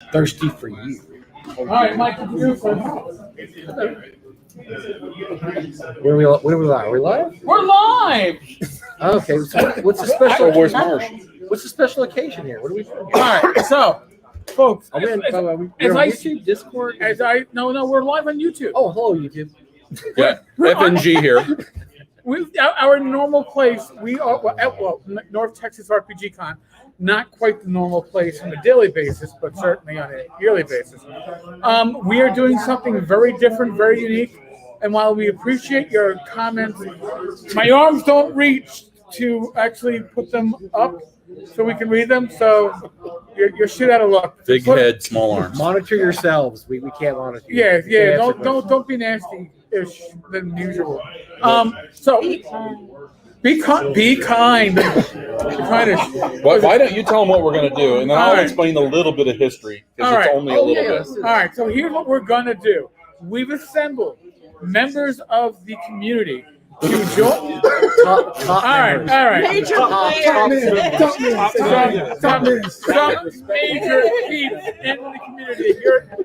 Thirsty for you. All right, Mike, introduce us. What are we live? Are we live? We're live. Okay. So what's the special? Where's Marsh? What's the special occasion here? What are we doing? All right, so, folks, Are we on, as we're on I- YouTube, Discord? no, we're live on YouTube. Oh, hello, YouTube. Yeah, FNG here. Our normal place, we are at North Texas RPG Con, not quite the normal place on a daily basis, but certainly on a yearly basis. We are doing something very different, very unique, and while we appreciate your comments, my arms don't reach to actually put them up so we can read them. So you're shit out of luck. Big head, small arms. Monitor yourselves. We can't monitor you. Yeah. We can't answer Don't be nasty-ish than usual. So be kind. Be kind-ish. Why don't you tell them what we're going to do, and then I'll All right. explain a little bit of history, because All it's right. only a little bit. All right. So here's what we're gonna do. We've assembled members of the community to join. Top All right. members. Some major peeps in the community here.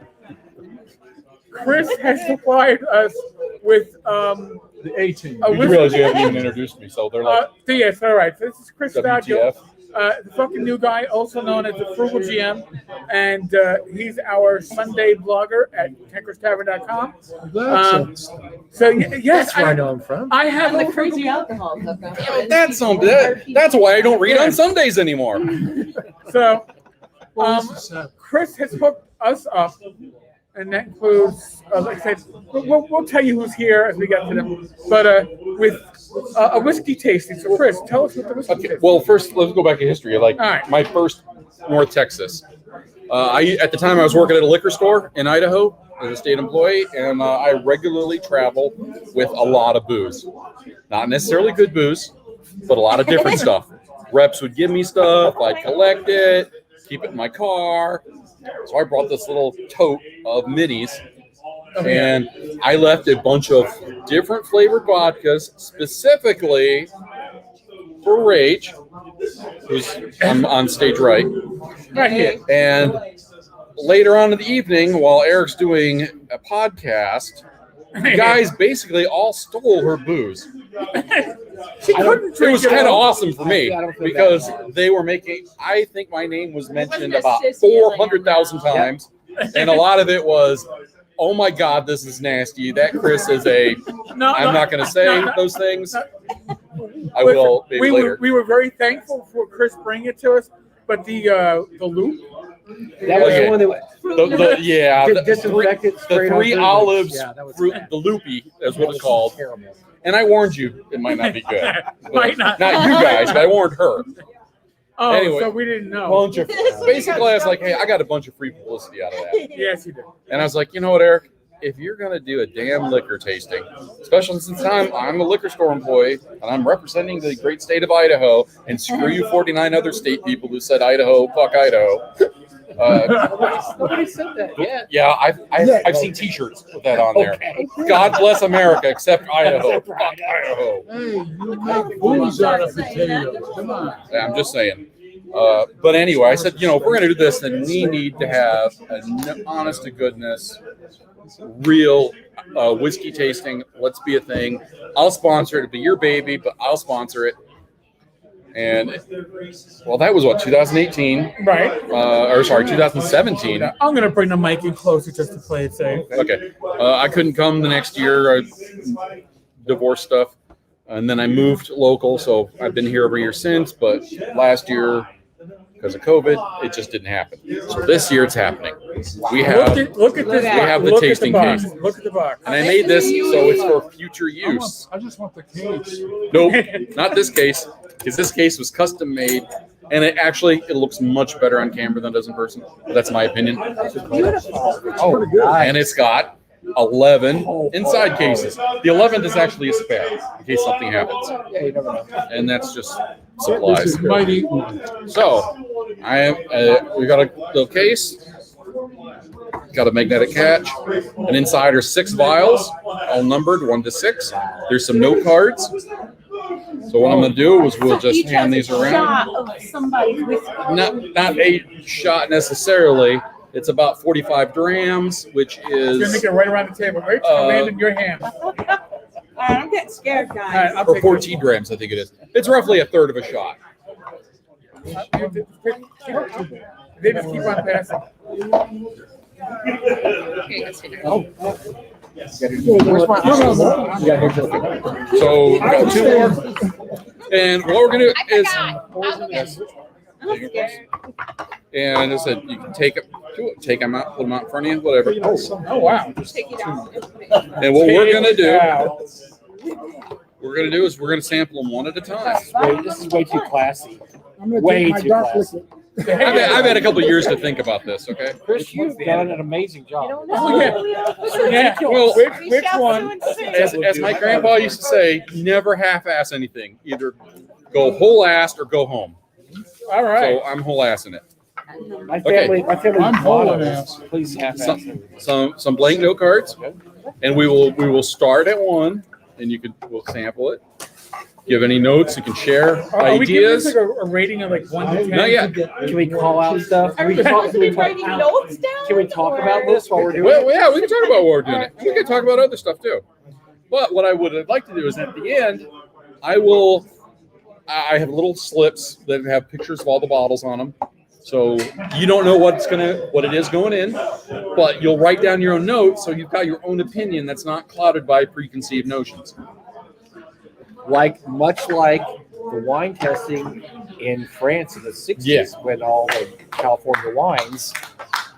Chris has supplied us with The A-team. a You realize you haven't even introduced me, so they're like, yes, all right. So this is Chris Staggio, WTF. the fucking new guy, also known as the Frugal GM, and he's our Sunday blogger at tankerstavern.com. So yes, That's where I know I'm from. I have The crazy alcohol hookup. That's why I don't read on Sundays anymore. So Chris has hooked us up, and that includes, like I said, we'll tell you who's here as we get to them, but with a whiskey tasting. So Chris, tell us what the whiskey Okay, tasting. well, first, let's go back to history. Like, All right. my first North Texas. At the time, I was working at a liquor store in Idaho as a state employee, and I regularly travel with a lot of booze. Not necessarily good booze, but a lot of different stuff. Reps would give me stuff, I'd collect it, keep it in my car. So I brought this little tote of minis, and I left a bunch of different flavored vodkas, specifically for Rage, who's on stage right. Right here. And later on in the evening, while Eric's doing a podcast, you guys basically all stole her booze. She couldn't It drink was it kind of all. awesome for me I don't feel because they were making, I think my name was mentioned Wasn't a about sissy, 400,000 times. And a lot of it was, oh my God, this is nasty. That Chris is a, I'm not going to say those things. I will maybe later. We were very thankful for Chris bringing it to us, but the loop. That was Okay. the one that disinfected, the sprayed on three things. olives Yeah, that was fruit, the loopy is what it's called. Terrible. And I warned you, it might not be good. Might not. Not you guys, but I warned her. Oh, Anyway. so we didn't know. Bunch of, basically, I was like, hey, I got a bunch of free publicity out of that. Yes, you did. And I was like, you know what, Eric? If you're going to do a damn liquor tasting, especially since I'm a liquor store employee and I'm representing the great state of Idaho, and screw you 49 other state people who said Idaho, fuck Idaho. Nobody said that yet. Yeah, I've seen T-shirts with that on there. Okay. God bless America, except Idaho. Fuck Idaho. Hey, you make booze out of potatoes. Come on. Yeah, I'm just saying. But anyway, I said, if we're going to do this, then we need to have an honest to goodness, real whiskey tasting. Let's be a thing. I'll sponsor it. It'll be your baby, but I'll sponsor it. And, well, that was what, 2018? Right. 2017. I'm going to bring the mic in closer just to play it safe. Okay. I couldn't come the next year. Divorce stuff. And then I moved local, so I've been here every year since. But last year, because of COVID, it just didn't happen. So this year it's happening. We have, Look at this. We have the Look tasting at the box. case. Look at the box. and I made this so it's for future use. I just want the case. Nope, not this case, because this case was custom made, and it looks much better on camera than it does in person. But that's my opinion. Oh, nice. And it's got 11 inside cases. The 11th is actually a spare in case something happens, Yeah, you never know. and that's just This supplies. is mighty one. So, we got a little case, got a magnetic catch, and inside are 6 vials, all numbered 1 to 6. There's some note cards. So what I'm going to do is we'll just hand these around. Shot of somebody's whiskey. Not a shot necessarily, It's about 45 grams, which You're gonna is make it right around the table. Right, land in your hand. All right, I'm getting scared, All right, guys. I'll or take 14 grams, I think it is. It's roughly a third of a shot. They just keep on passing. Where's my So we got 2 more, and what we're gonna do is, I'm scared. and I said you can take them out, put them out in front of you, whatever. Oh wow. Take it out. And what we're gonna do, Wow. is we're gonna sample them one at a time. This is way too classy. I'm gonna Way take my too dark classy. liquid. I've had a couple of years to think about this. Okay. Chris, you've done an amazing job. You don't Oh, yeah. know. Yeah. Well, Which one? as my grandpa used to say, never half-ass anything. Either go whole-assed or go home. All right. So I'm whole-assing it. My family, I'm holding ass. Please have Some blank note cards, and we will start at 1, and we'll sample it. Give any notes, you can share Are we giving this ideas. like a rating of like 1 to 10? Not yet. Can we call out stuff? Are we supposed to be writing notes down? Can we talk about this while we're doing Well, it? yeah, we can talk about what we're doing. We can talk about other stuff too. But what I would like to do is at the end, I have little slips that have pictures of all the bottles on them. So you don't know what it is going in, but you'll write down your own notes so you've got your own opinion that's not clouded by preconceived notions. Much like the wine testing in France in the 60s, Yeah. when all the California wines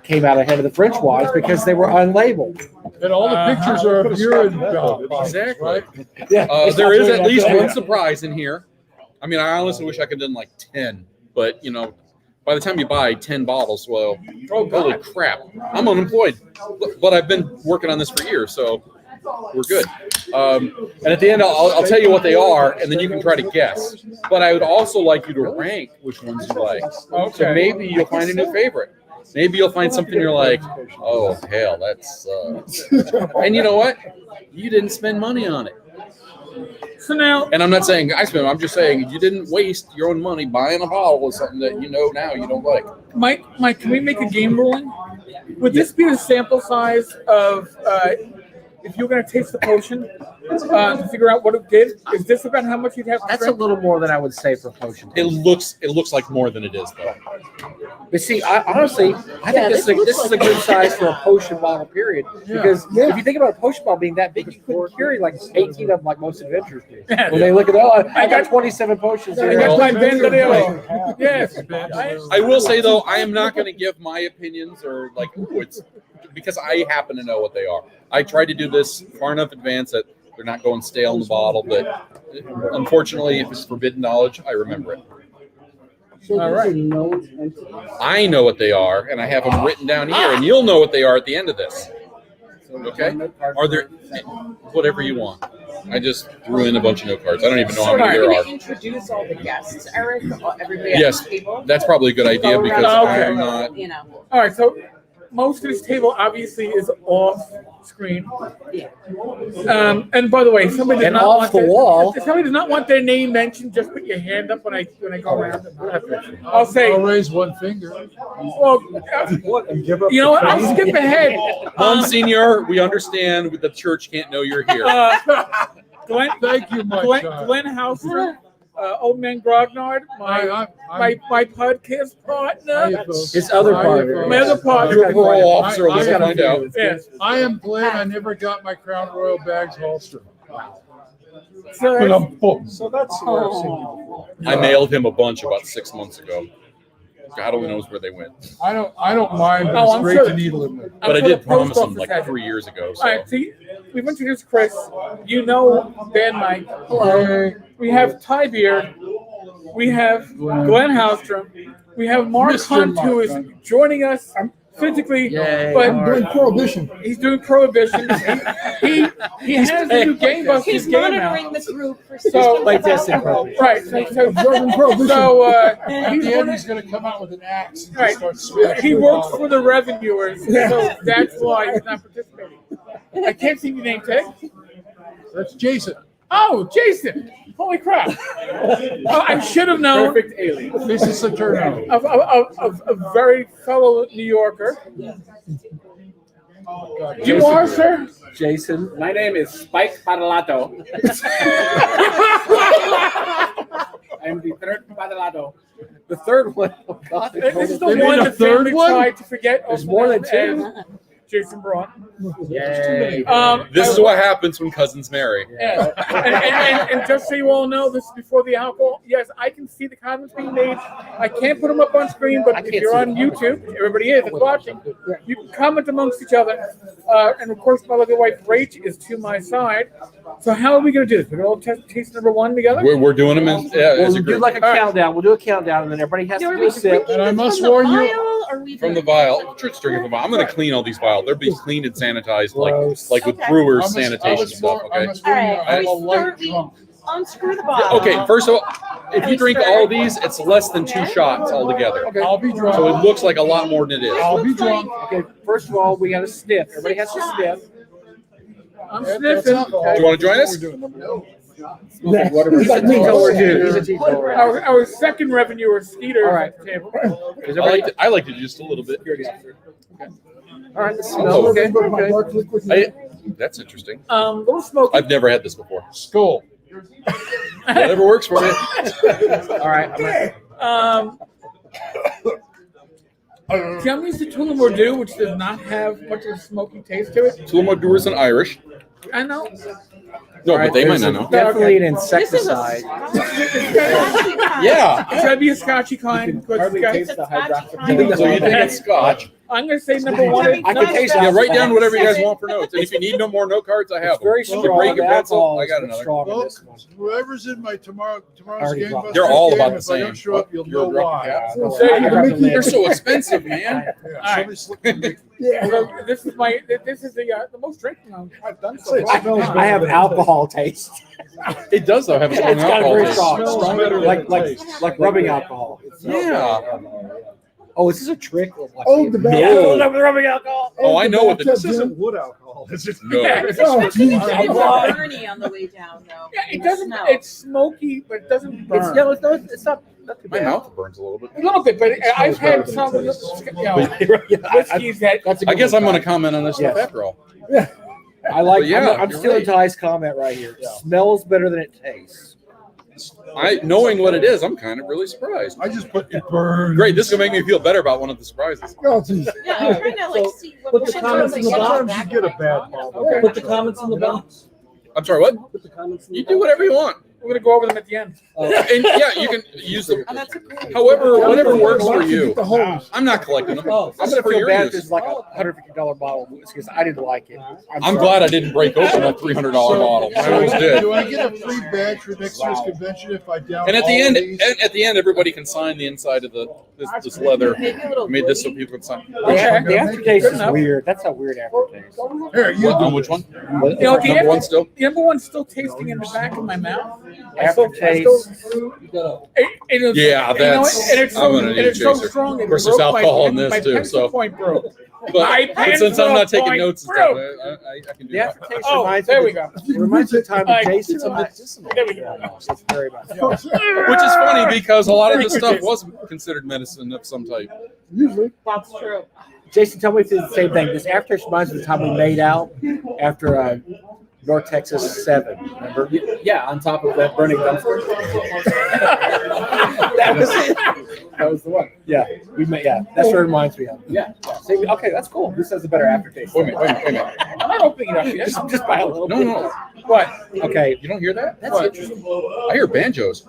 came out ahead of the French wines because they were unlabeled. And all the pictures are of urine belts. Exactly. Right? Yeah, There is at least one surprise in here. I mean, I honestly wish I could have done like 10, but by the time you buy 10 bottles, well, holy crap, I'm unemployed. But I've been working on this for years, so we're good. And at the end, I'll tell you what they are, and then you can try to guess. But I would also like you to rank which ones you like. So maybe you'll find a new favorite. Maybe you'll find something you're like, oh, hell, that sucks. And you know what? You didn't spend money on it. So now, And I'm not saying I spent. I'm just saying you didn't waste your own money buying a bottle of something that now you don't like. Mike, can we make a game ruling? Would this be the sample size of if you're going to taste the potion to figure out what it did? Is this about how much you'd have to That's a drink? little more than I would say for potion. It looks like more than it is though. But see, honestly, I think this is a good size for a potion bottle, period. Because if you think about a potion bottle being that big, you couldn't carry like 18 of them like most adventurers do. Yeah. When they look at, I got 27 potions I here. got my Well, Bandolero. Yes. I will say though, I am not going to give my opinions or it's because I happen to know what they are. I tried to do this far enough in advance that they're not going stale in the bottle, but unfortunately, if it's forbidden knowledge, I remember it. So All these right. are known entities. I know what they are, and I have them written down here, and you'll know what they are at the end of this. Okay? Are there whatever you want? I just threw in a bunch of note cards. I don't even know how So many are there you are. going to introduce all the guests, Eric? Or everybody at Yes, the table? that's probably a good idea because Okay. I'm not. All right. So most of this table obviously is off screen. Yeah. And by the way, somebody does And not off want the wall. If somebody does not want their name mentioned, just put your hand up when I go around. I'll say, I'll raise one finger. well, you know what? I'll skip ahead. Monsignor, we understand the church can't know you're here. Glenn, Thank you, my child. Glenn Hauser, Old Man Grognard, my podcast partner, His other partner. my other partner. You're a parole officer. Let's I- find out. Yes. I am glad I never got my Crown Royal bags holster. So But I'm full. So that's where I've seen you before. I mailed him a bunch about 6 months ago. God only knows where they went. I don't mind, but Oh, it's I'm great sure- to needle in there. I'm But I sure did the promise post him office like has it. 3 years ago. All right, So see, we've introduced Chris. You know Bad Mike. Hey, We have Ty Beard. We have Glenn Hauser. We have Mark Mr. Hunt, who Mark is Hunt. joining us physically, Yay, but I'm doing prohibition. he's doing Prohibition. he has a new Game Busters He's game monitoring out. the group for So- Like this in Prohibition. Right. Observing prohibition. So at he's the end, one of- he's going to come out with an axe and Right. start smashing he the works bottle. for the revenuers, so that's why he's not participating. I can't see your name tag. That's Jason. Oh, Jason! Holy crap! I should have known. Perfect alien. This is a turnout. Of a very fellow New Yorker. You are, sir? Jason. My name is Spike Padalato. I'm the third Padalato. The third one. Oh God, This is the They made one a the third family one? tried to forget. There's more than two. Jason Braun. Yay. This is what happens when cousins marry. Yeah. And just so you all know, this is before the alcohol. Yes, I can see the comments being made. I can't put them up on screen, but if you're on YouTube, everybody is watching, you can comment amongst each other. And of course, my lovely wife, Rach, is to my side. So how are we going to do this? We're going to all taste number one together? We're doing them as We'll a do group. like a countdown. We'll do a countdown, and then everybody has to do a sip. And I must warn you, From the vial. Church drinking from the vial. I'm going to clean all these vials. They'll be cleaned and sanitized Gross. like with Okay. brewer's I sanitation must stuff, warn- I okay? must warn you, All right, I'm a light we drunk. unscrew the bottle. Okay, first of all, if you drink all these, it's less than 2 shots altogether. I'll be drunk. So it looks like a lot more than it is. I'll be drunk. Okay, first of all, we got to sniff. Everybody has to sniff. I'm That's sniffing. alcohol. Do you want to join us? He's a Teetotaler, dude. He's a teetotaler. Our second revenue is Skeeter All right. at the table. Is everybody- I liked it just a little bit. All right, let's smell. Okay. That's interesting. Little smoky. I've never had this before. Skull. Whatever works for you. All right. Tell is the Tullamore Dew, which does not have much of a smoky taste to it. Tullamore Dew is an Irish. I know. No, but they might not know. Definitely an This is insecticide. Yeah. It's gotta be a Scotchy kind. because Hardly it's got- taste the Scotchy So you think it's Scotch? I'm gonna say number one. I can taste Yeah, it. write down whatever you guys want for notes. And if you need no more note cards, I have It's them. very You can strong. break your The pencil. alcohol I got is another. strong in Well, this one. whoever's in my tomorrow's Already game, drunk. They're all game, about the if I don't same. show up, you'll You're know drunk, why. yeah. They're so expensive, man. Yeah, somebody slipped in the- So this is the most drinking I've done so far. I have alcohol taste. It does though have a strong It's got a alcohol very taste. strong, Smells better than like it tastes. like rubbing alcohol. Yeah. Oh, is this a trick? Oh, the bad. No. rubbing alcohol. Oh, I know what This this is. isn't wood alcohol. It's just No. Oh, geez. It's Bernie on the way down, though. Yeah, it doesn't. Smell. It's smoky, but it doesn't burn. It's not too My bad. mouth burns a little bit. A little bit, but I've had some whiskeys that. That's a I good guess one. I'm going to comment on this stuff Yes. after all. I like. But yeah, I'm you're stealing right. Ty's comment right here. It smells better than it tastes. Knowing what it is, I'm kind of really surprised. I just put it burns. Great, this is gonna make me feel better about one of the surprises. Oh, geez. Yeah, I'm trying to like see what put the comments in the box. Sometimes you get a bad bottle. Okay. Put the comments in the box. I'm sorry, what? Put the comments in the You do whatever you want. We're gonna go over them at the end. And yeah, you can use them. And that's a great. However, whatever works for Get you. the hose. I'm not collecting them. Oh, I'm This is gonna for feel your bad if use. it's like a $150 bottle because I didn't like it. I'm glad I didn't break open a $300 bottle. I almost did. Do I get a free badge for next year's convention if I down And at all the end, of these? everybody can sign the inside of this leather. Maybe a little I made this so goodie. people can sign. Okay. The aftertaste Good is enough. weird. That's a weird aftertaste. Here, you On do which one? You know, the Number one still? The number one's still tasting in the back of my mouth. Aftertaste. Yeah, that's- and it's I'm so, gonna and need it's so chaser. strong. Of course, there's alcohol in this, my too, pencil so- point broke. But since I'm not taking notes and stuff, Broke. I can do The that. aftertaste Oh, reminds there me. we go. It reminds me of the time Like, of Jason. it's a medicinal. There we go. It's very much. Which is funny because a lot of this stuff was considered medicine of some type. Usually. That's true. Jason, tell me if it's the same thing. This aftertaste reminds me of the time we made out after North Texas 7. Remember? Yeah, on top of that burning dumpster. That was it. That was the one. Yeah, we made. Yeah, that's what it reminds me of. Yeah. See, okay, that's cool. This has a better aftertaste. Wait a minute. I'm not opening it up yet. Just by a little No, bit. no. What? Okay, You don't hear that? that's interesting. I hear banjos.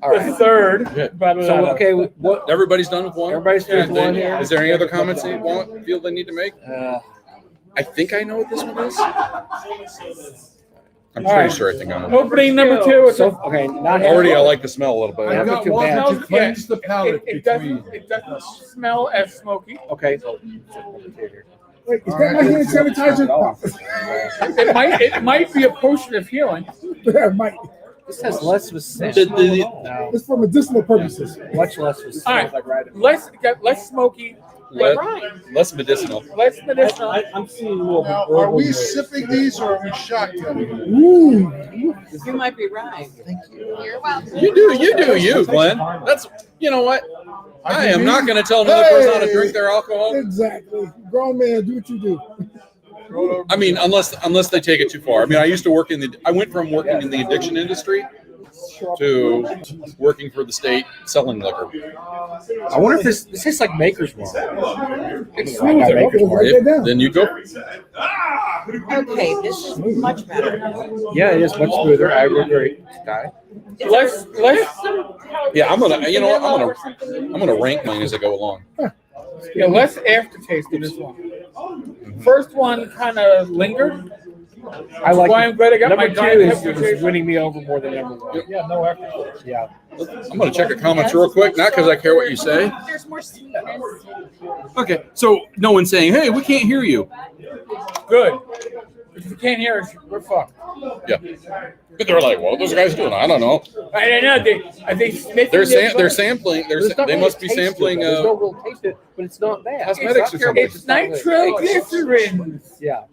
All The right. third. Yeah. So okay, what? Everybody's done with one? Everybody's done with one here. Is there any other comments they feel they need to make? I think I know what this one is. I'm All pretty right. sure I think I know. Opening number two. It's So okay, not Already, I like the smell a little bit. I've got too one bad. to cleanse the palate it between. doesn't smell as smoky. okay. So Wait, is that my hand sanitizer? It might be a potion of healing. Yeah, it might. this has less of a scent. It's for medicinal purposes. Much less of a All scent. right, less smoky, less medicinal. Less medicinal. I'm seeing more. Now, are we sipping these or are we shotgunning? You might be right. You're welcome. You do you, Glenn. That's you know what. I am not going to tell another person how to drink their alcohol. Exactly. Grown man, do what you do. I mean, unless they take it too far. I mean, I went from working in the addiction industry to working for the state selling liquor. I wonder if this tastes like Maker's Mark. It's Right, smoother. Maker's Mark. Then you go. Okay, this is much better. Yeah, it is much smoother. I would agree. Sky. Less. Yeah, I'm gonna rank mine as I go along. Yeah, less aftertaste in this one. First one kind of lingered. I like Why I'm glad I got my number two diet is reputation. winning me over more than number one. Yeah, no aftertaste. Yeah. I'm gonna check the comments real quick, not because I care what you say. There's more sweetness. Okay, so no one's saying, "Hey, we can't hear you." Good. If you can't hear us, we're fucked. Yeah, but they're like, "What are those guys doing?" I don't know. I don't know. Are they sniffing They're their sampling. There's not They really must be taste to it, sampling. though. There's no real taste to it, but it's not bad. Cosmetics or something. It's nitroglycerin. Yeah.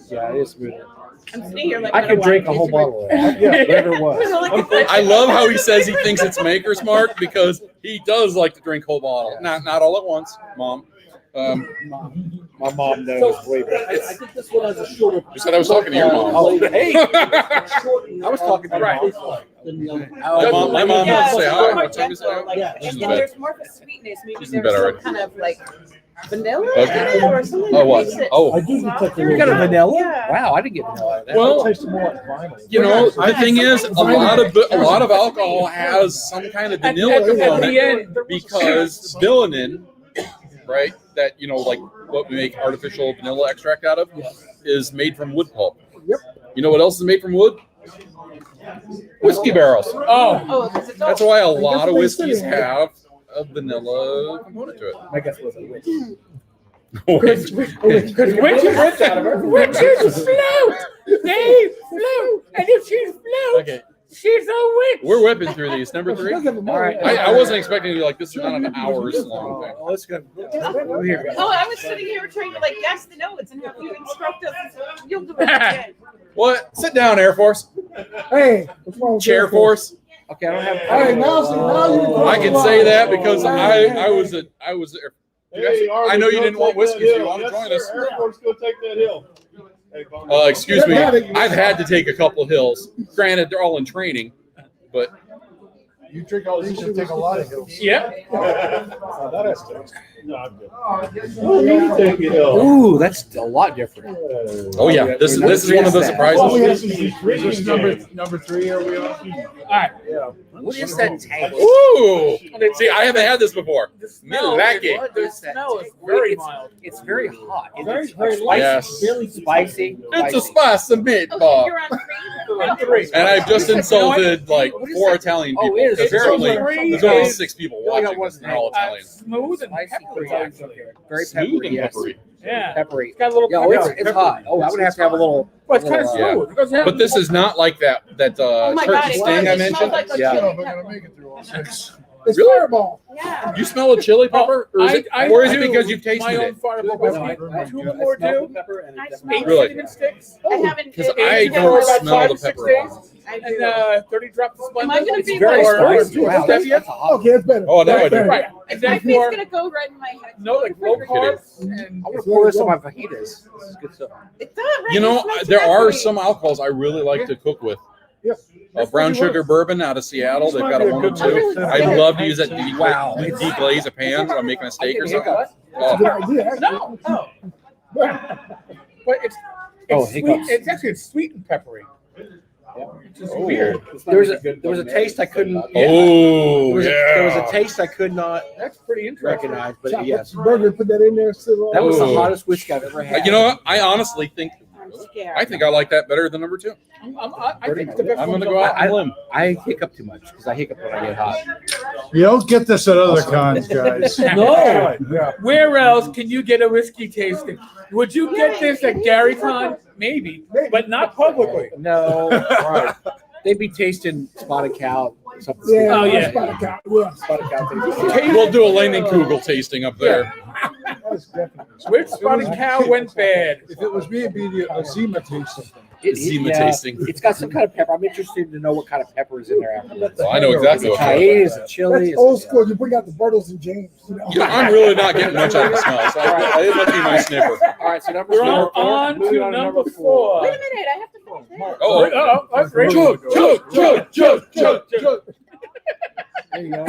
Yeah, it is smoother. I'm sitting here like I could drink a whole bottle of it. Yeah, whatever it was. I love how he says he thinks it's Maker's Mark because he does like to drink whole bottle. Not all at once, Mom. My mom knows way better. I think this one has a shorter. You said I was talking to your mom. Oh, hey. I was talking to Right. My mom Yeah, wants to say it's hi. more What time is gentle, it? like, Yeah, and she's in then bed. there's more of a sweetness. Maybe She's in there's bed some already. kind of like vanilla Okay. or something. Oh, that what? makes it Oh. I do detect a You little. got a vanilla? Yeah. Wow, I didn't get vanilla out of that. Well, Tastes more like vinyl. you know, the thing is, a lot of alcohol has some kind of vanilla At the component end, because vanillin, right? That like what we make artificial vanilla extract out of, is made from wood pulp. Yep. You know what else is made from wood? Whiskey barrels. oh, because it's That's why a lot of whiskeys have a vanilla component to it. My guess was a witch. because witches out of her. Witches float. They float, and if she floats, Okay, she's a witch. we're whipping through these. Number 3. All right. I wasn't expecting to be like this is not an hours long thing. Let's go. Here we go. Oh, I was sitting here trying to guess the notes and have you instruct us. You'll do it again. What? Sit down, Air Force. Hey, what's wrong with Chair that? Force. Okay, I don't have. All right, now I can say that because I was there. I know you didn't want whiskey, so you want to join us. Air Force, go take that hill. Hey, Excuse me. I've had to take a couple hills. Granted, they're all in training, but You drink all these, you take a lot of hills. Yeah. That has taste. No, I'm good. Take it hill. Ooh, that's a lot different. oh yeah, this is one of the Oh, we have surprises. some This is number 3. Are we on? All right. What is that taste? Ooh, see, I haven't had this before. The smell, Milwaukee. the smell is very mild. It's very hot. Very, very light. Yes. Barely Spicy. It's a spicy Okay, meatball. you're on On three. And I've just insulted like What is 4 that? Italian Oh, people. it is. There's It's only three. there's only It's- 6 people You only got watching one this, and they're all Italian. Smooth and Spicy peppery, taste. actually. Very Smooth peppery. and Yes. peppery. Yeah. Peppery. It's got a little Yeah, pepper. it's hot. Oh, I would have to have a little. Well, it's kind of Yeah. smooth. It doesn't have- But this is not like that Oh my God, turkey it sting I does. It mentioned. smells like a Yeah. I don't know chili if I'm pepper. gonna make it through all 6. It's Really? Fireball. Yeah. You smell a chili pepper, or is it do because you've tasted my own it? fireball No, whiskey. 2 more do. I 8 smell Really? cinnamon sticks. I haven't. Because it- I it's don't never about smell 5 the or 6 pepper. days. I And do. 30 drops of Splenda. Am I gonna It's be very like- spicy. Wow, Stevia? that's hot. Okay, that's better. Oh, now I do. Right. And My then feet's for gonna go right in my head. no, like low carbs and I'm gonna pour this on my fajitas. This is good stuff. It's not right. You know, It's not there are peppery. some alcohols I really like to cook with. Yep. Brown sugar bourbon out of Seattle. They've got a 1 or 2. I love to use that to deglaze a pan when I'm making a steak or something. Oh, Good idea. no. But it's Oh, sweet. hiccups. It's actually sweet and peppery. Which is Oh. weird. There was a taste I couldn't. oh There was yeah. a taste I could not That's pretty interesting. recognize, but Chop up yes, some burger, put that in there. that was the Ooh. hottest whiskey I've ever had. You know what? I honestly think I'm scared. I like that better than number 2. I think the best I'm one's gonna go out on a limb. I hiccup too much because I hiccup when I get hot. You don't get this at other cons, guys. No. Yeah. Where else can you get a whiskey tasting? Would you get this at Gary Con? Maybe, but not publicly. No, right. They'd be tasting spotted cow something. Yeah, Oh, yeah. spotted cow. Yeah. Spotted cow tasting. We'll do a Leinenkugel tasting up there. That's definitely. Which spotted cow went bad? If it was me, it'd be a Zima tasting. Zima tasting. It's got some kind of pepper. I'm interested to know what kind of pepper is in there afterwards. Well, I know exactly Is it what. cayenne? Is it chili? That's old school. You bring out the Bertles and James. You know? Yeah, I'm really not getting much out of the smell, so I didn't let me my sniffer. All right, so We're number four. on Moving to on number 4. Wait a minute, I have to finish that. Oh, Rachel. chug. There you go.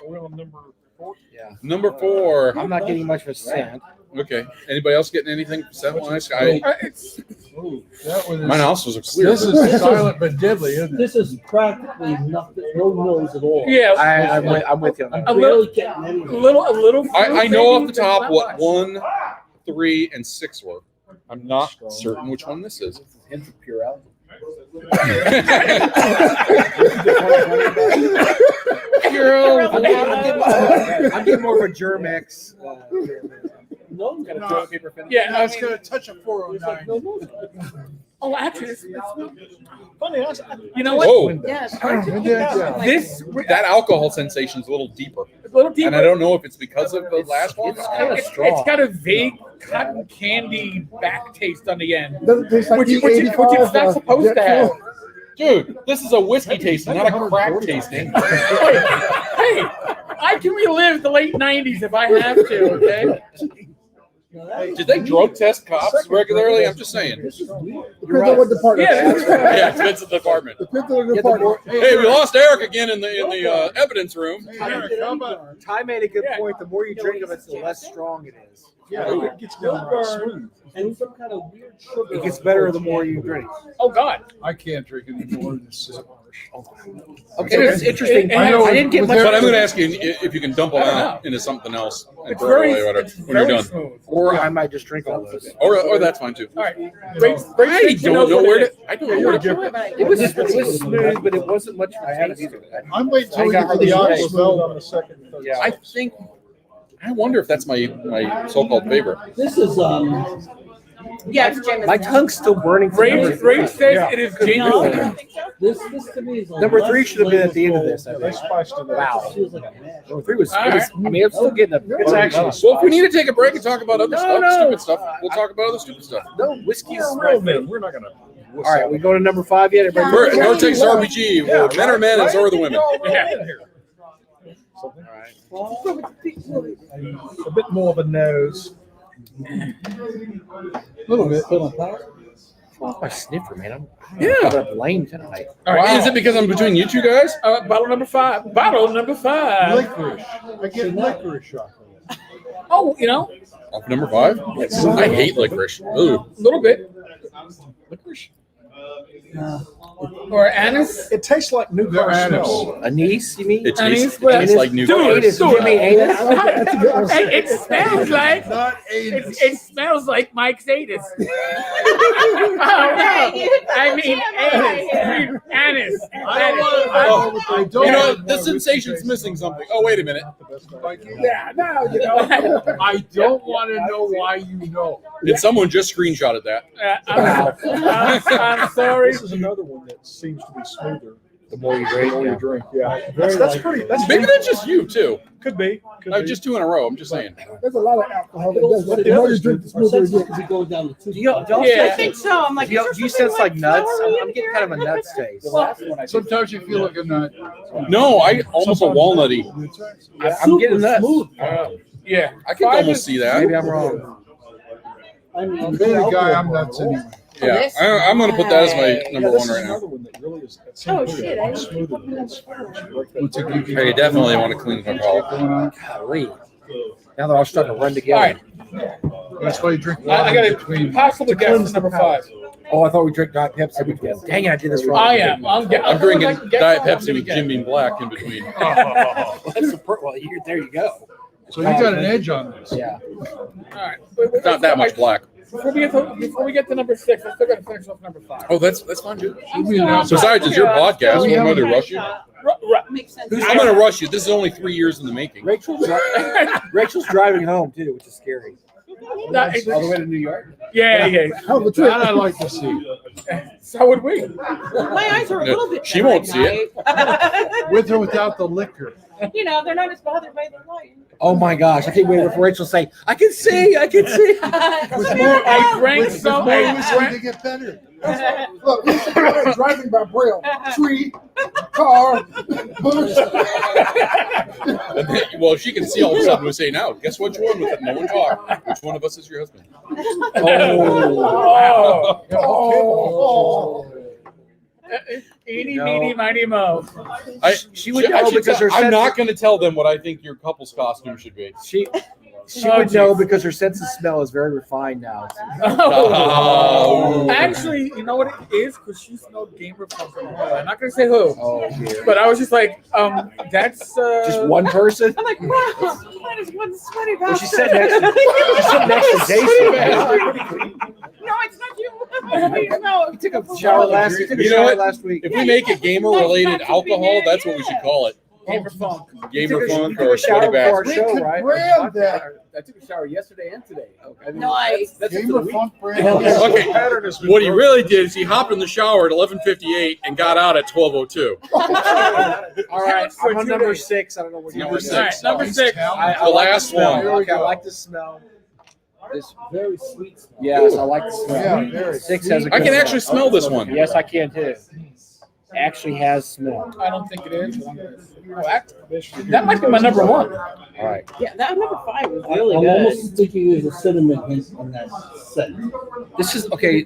We're on number 4. Yeah. Number 4. I'm not getting much of a scent. Okay. Anybody else getting anything scent-wise? That was. My nostrils are clear. This is silent but deadly, isn't it? This is practically nothing, no nose at all. Yeah, I'm with you on that. I'm barely getting a anything. little. I know off the top Not what much. 1, 3, and 6 were. I'm not certain which one this is. Hint of Purell. I'm getting more of a Germex. No, Got a toilet paper finish. Yeah, I was gonna touch a 409. Oh, actually, it's Funny, you know what? Whoa, Yes. This that alcohol sensation's a little deeper. a little deeper. And I don't know if it's because of the last one. It's kind of It's strong. got a vague cotton candy back taste on the end. Doesn't taste like Which it's not supposed to have. Dude, this is a whiskey tasting, not a crack tasting. Hey, I can relive the late 90s if I have to, okay? Did they drug test cops regularly? I'm just saying. Depends on what department. Yeah, this is right. Yeah, it depends on the department. Depends on the department. Hey, we lost Eric again in the evidence room. Ty made a good point. The more you drink of it, the less strong it is. Yeah, it gets down right smooth. And some kind of weird sugar. It gets better the more you drink. Oh, God. I can't drink any more than this. Okay, that's interesting. I know I didn't get much. But I'm going to ask you if you can dump them out into something else and It's burn very, away whatever it's when you're very done. smooth. Or I might just drink all those. Or that's fine too. All right. I don't know where to. I don't know where to give it. It was smooth, but it wasn't much. I had it either. I'm waiting I until we got get to the really ice smooth. smell on the second. Yeah. I wonder if that's my so-called favorite. This is Yeah, it's Jameson. My tongue's still burning. From number Rage three. says it is No, Jameson. I don't think so. this to me is Number 3 should have been at the end of this. I They think. spiced it up. Wow. Feels like a mash. Number 3 was. It was I mean, I'm still getting a. It's actually Well, if we need to take a break and talk about other stuff, no. stupid stuff, we'll talk about other stupid stuff. No, whiskey's Real men, we're not gonna. All right, we go to number 5 yet. Everybody. We're at Texas RPG. Well, men are men and so are the women. A bit more of a nose. A little bit. Off my sniffer, man. Yeah. I'm lame tonight. All right. Is it because I'm between you two guys? Bottle number 5. Bottle number 5. Licorice. I get licorice chocolate. Oh, you know, Off number 5? I hate licorice. Ooh. a little bit. Licorice? Or anise. It tastes like new car smell. Anise, you mean? It Anise, tastes like new dude, Anus. cars. You mean anus? Hey, it smells like Not anus. it smells like Mike's anus. Oh, no. I mean anus. Anus. I don't You know, want the sensation's missing something. Oh, wait a minute. Yeah, no, you know. I don't want to know why you know. Did someone just screenshotted that? I'm sorry. This is another one that seems to be smoother The more you the drink, more you yeah. drink. Yeah, That's pretty. That's Maybe that's just you, too. could be. Could No, be. just 2 in a row. I'm just saying. There's a lot of alcohol that But does that. the The more you others drink, the Our smoother it senses gets. could be going down to 2. Do y'all Yeah. I think so. I'm like, Do you is there sense something like nuts? flowery I'm in getting here? kind of a nuts taste. Sometimes you feel like a nut. No, I almost a walnutty. I'm getting nuts. smooth. Yeah. I could 5 almost is- see that. Maybe I'm wrong. I mean, Being a guy, I'm nuts anyway. Yeah, I'm going to put that as my number This 1 is right now. another one that really is. At some Oh, point, shit, a I lot didn't smoother than this. Once it gives you- Okay, definitely want to clean my palate. Golly. Now they're all starting to run All together. right. That's why you drink I water got in a between. possible guess for number 5. Oh, I thought we drank Diet Pepsi weekend. Dang it, I did this wrong. I am. I'm drinking Diet Pepsi with Jimmy Black in between. Well, that's there you go. So you got an edge on this. Yeah. All right. It's not that much black. Before we get to number 6, I still got to finish off number 5. Oh, that's fine, too. Yeah. Besides, it's your podcast. What am I going to rush you? Makes sense. I'm going to rush you. This is only 3 years in the making. Rachel's driving home too, which is scary. All the way to New York. Yeah. Hell of a trip. That I'd like to see. So would we. My eyes are a little bit. She better won't at see it. night. With or without the liquor. You know, they're not as bothered by the light. Oh my gosh! I can't wait for Rachel to say, "I can see, I can see." I drank some. More I whiskey, drank. they get better. Look, we used to go driving by Braille. Tree, car, Well, if she can see all of a sudden, we say, now, guess which one with it? No one talk. Which one of us is your husband? Oh. Eeny, meeny, miny, mo. She would know because her I'm sense not going to tell them what I think your couple's costume should be. She Oh, would know geez. because her sense of smell is very refined now. Oh. Actually, you know what it is? Because she smelled gamer from somewhere. I'm not gonna say who, Oh dear. but I was just like, that's Just one person. I'm like, wow, that is one sweaty bastard. Well, she sat next to Jason. No, it's not you. No, He took a shower last. He took a You know shower what? last week. If we make it gamer-related alcohol, that's what we should call it. gamer funk. Gamer funk He took or a shower sweaty before our bastard. show, We could right? brand that. I took a shower yesterday and today. Nice. That's it for the Gamer week. Funk brand. Okay. Pattern has been What he broken. really did is he hopped in the shower at 11:58 and got out at 12:02. All right, For I'm on 2 number days. 6. I don't know what Number you're six. All right, number 6. I The like last smell. one. Okay, I like the smell. It's very sweet smell. Yes, I like the smell. Yeah, very 6 has a I good can smell. actually smell this one. Yes, I can too. Actually has smell. I don't think it is. That might be my number 1. All right. Yeah, that number 5 was I'm really good. almost thinking there's a cinnamon hint in that scent. This is okay.